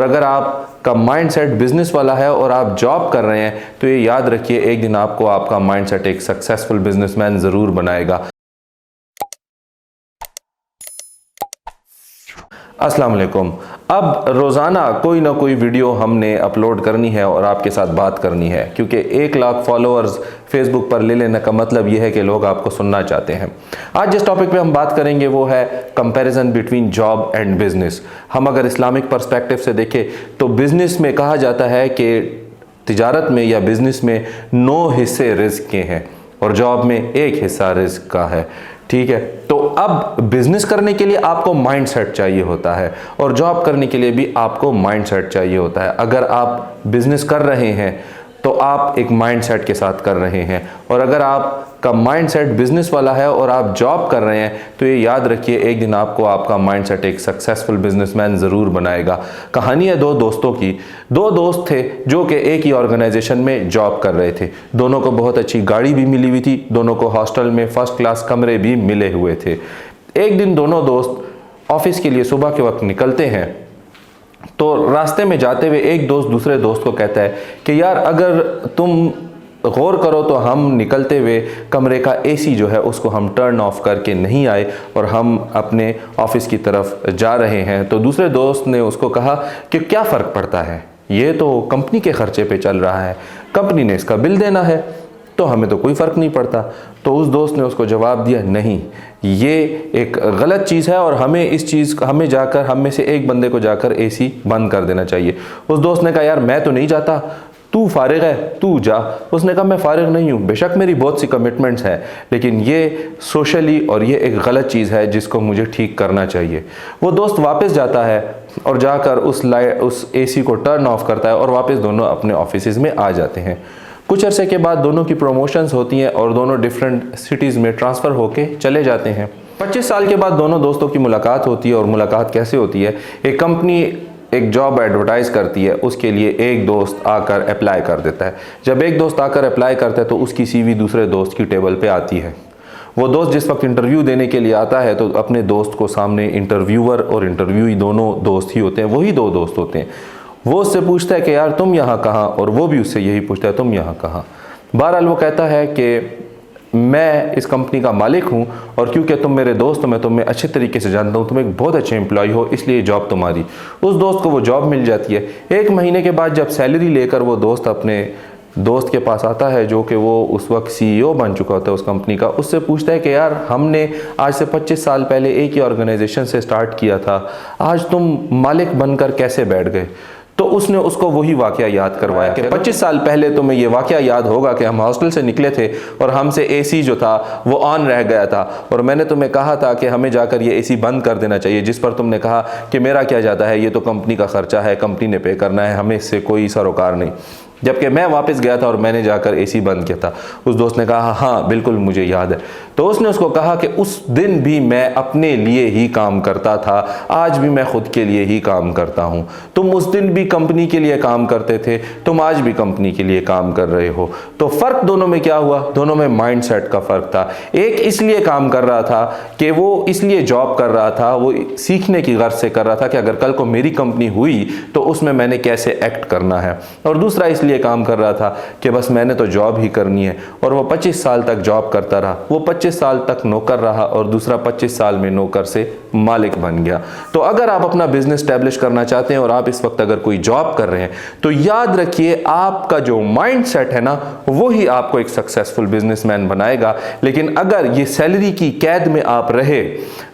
अगर आपका mindset business वाला है और आप जॉब कर रहे हैं तो ये याद रखिए, एक दिन आपको आपका माइंडसेट एक सक्सेसफुल बिजनेसमैन ज़रूर बनाएगा। अस्सलाम वालेकुम। अब रोज़ाना कोई ना कोई वीडियो हमने अपलोड करनी है और आपके साथ बात करनी है, क्योंकि 1 लाख फॉलोअर्स फेसबुक पर ले लेने का मतलब यह है कि लोग आपको सुनना चाहते हैं। आज जिस टॉपिक पे हम बात करेंगे वो है comparison between job and business. हम अगर इस्लामिक पर्सपेक्टिव से देखें तो बिजनेस में कहा जाता है कि तिजारत में या बिजनेस में 9 हिस्से रिस्क के हैं और जॉब में 1 हिस्सा रिस्क का है। ठीक है, तो अब बिजनेस करने के लिए आपको माइंडसेट चाहिए होता है और जॉब करने के लिए भी आपको माइंडसेट चाहिए होता है। अगर आप बिजनेस कर रहे हैं तो आप एक माइंडसेट के साथ कर रहे हैं, और अगर आपका माइंडसेट बिजनेस वाला है और आप जॉब कर रहे हैं तो ये याद रखिए, एक दिन आपको आपका माइंडसेट एक सक्सेसफुल बिजनेसमैन ज़रूर बनाएगा। कहानी है 2 दोस्तों की। 2 दोस्त थे जो कि एक ही ऑर्गेनाइजेशन में जॉब कर रहे थे। दोनों को बहुत अच्छी गाड़ी भी मिली हुई थी, दोनों को हॉस्टल में फर्स्ट क्लास कमरे भी मिले हुए थे। एक दिन दोनों दोस्त ऑफिस के लिए सुबह के वक्त निकलते हैं तो रास्ते में जाते हुए एक दोस्त दूसरे दोस्त को कहता है कि यार, अगर तुम गौर करो तो हम निकलते हुए कमरे का एसी जो है उसको हम टर्न ऑफ करके नहीं आए और हम अपने ऑफिस की तरफ जा रहे हैं। तो दूसरे दोस्त ने उसको कहा कि क्या फ़र्क पड़ता है, ये तो कंपनी के खर्चे पे चल रहा है, कंपनी ने इसका बिल देना है, तो हमें तो कोई फ़र्क नहीं पड़ता। तो उस दोस्त ने उसको जवाब दिया, नहीं, ये एक गलत चीज़ है और हमें जाकर, हम में से एक बंदे को जाकर एसी बंद कर देना चाहिए। उस दोस्त ने कहा, यार मैं तो नहीं जाता, तू फारिग है, तू जा। उसने कहा, मैं फारिग नहीं हूँ, बेशक मेरी बहुत सी कमिटमेंट्स हैं, लेकिन ये सोशली और ये एक गलत चीज़ है जिसको मुझे ठीक करना चाहिए। वो दोस्त वापस जाता है और जाकर उस एसी को टर्न ऑफ करता है और वापस दोनों अपने ऑफिस में आ जाते हैं। कुछ अरसे के बाद दोनों की प्रमोशंस होती हैं और दोनों डिफरेंट सिटीज़ में ट्रांसफ़र होके चले जाते हैं। 25 साल के बाद दोनों दोस्तों की मुलाकात होती है। और मुलाकात कैसे होती है, एक कंपनी एक जॉब एडवर्टाइज़ करती है, उसके लिए एक दोस्त आकर अप्लाई कर देता है। जब एक दोस्त आकर अप्लाई करता है तो उसकी सीवी दूसरे दोस्त की टेबल पे आती है। वो दोस्त जिस वक्त इंटरव्यू देने के लिए आता है तो अपने दोस्त को सामने, इंटरव्यूअर और इंटरव्यूई दोनों दोस्त ही होते हैं, वही 2 दोस्त होते हैं। वो उससे पूछता है कि यार तुम यहाँ कहाँ, और वो भी उससे यही पूछता है, तुम यहाँ कहाँ। बहरहाल वो कहता है कि मैं इस कंपनी का मालिक हूँ और क्योंकि तुम मेरे दोस्त हो, मैं तुम्हें अच्छे तरीके से जानता हूँ, तुम एक बहुत अच्छे एम्प्लॉय हो, इसलिए जॉब तुम्हारी। उस दोस्त को वो जॉब मिल जाती है। 1 महीने के बाद जब सैलरी लेकर वो दोस्त अपने दोस्त के पास आता है जो कि वो उस वक्त CEO बन चुका होता है उस कंपनी का, उससे पूछता है कि यार, हमने आज से 25 साल पहले एक ही ऑर्गेनाइजेशन से स्टार्ट किया था, आज तुम मालिक बनकर कैसे बैठ गए? तो उसने उसको वही वाकया याद करवाया कि 25 साल पहले तुम्हें ये वाकया याद होगा कि हम हॉस्टल से निकले थे और हमसे एसी जो था वो ऑन रह गया था और मैंने तुम्हें कहा था कि हमें जाकर ये एसी बंद कर देना चाहिए, जिस पर तुमने कहा कि मेरा क्या जाता है, ये तो कंपनी का खर्चा है, कंपनी ने पे करना है, हमें इससे कोई सरोकार नहीं। जबकि मैं वापस गया था और मैंने जाकर एसी बंद किया था। उस दोस्त ने कहा, हाँ बिल्कुल मुझे याद है। तो उसने उसको कहा कि उस दिन भी मैं अपने लिए ही काम करता था, आज भी मैं खुद के लिए ही काम करता हूँ। तुम उस दिन भी कंपनी के लिए काम करते थे, तुम आज भी कंपनी के लिए काम कर रहे हो। तो फ़र्क दोनों में क्या हुआ? दोनों में माइंडसेट का फ़र्क था। एक इसलिए काम कर रहा था कि वो इसलिए जॉब कर रहा था, वो सीखने की गर्ज से कर रहा था कि अगर कल को मेरी कंपनी हुई तो उसमें मैंने कैसे एक्ट करना है। और दूसरा इसलिए काम कर रहा था कि बस मैंने तो जॉब ही करनी है। और वो 25 साल तक जॉब करता रहा, वो 25 साल तक नौकर रहा और दूसरा 25 साल में नौकर से मालिक बन गया। तो अगर आप अपना बिजनेस स्टैब्लिश करना चाहते हैं और आप इस वक्त अगर कोई जॉब कर रहे हैं तो याद रखिए, आपका जो माइंडसेट है ना, वो ही आपको एक सक्सेसफुल बिजनेसमैन बनाएगा। लेकिन अगर ये सैलरी की कैद में आप रहे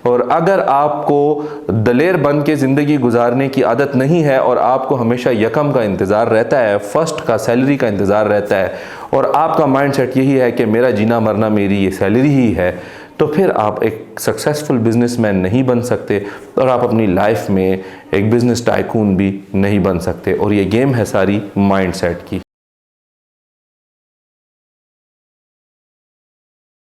और अगर आपको दलेर बन के ज़िंदगी गुजारने की आदत नहीं है और आपको हमेशा यकम का इंतज़ार रहता है, फर्स्ट का, सैलरी का इंतज़ार रहता है और आपका माइंडसेट यही है कि मेरा जीना मरना मेरी ये सैलरी ही है, तो फिर आप एक सक्सेसफुल बिजनेसमैन नहीं बन सकते और आप अपनी लाइफ में एक बिजनेस टाइकून भी नहीं बन सकते। और ये गेम है सारी माइंडसेट की।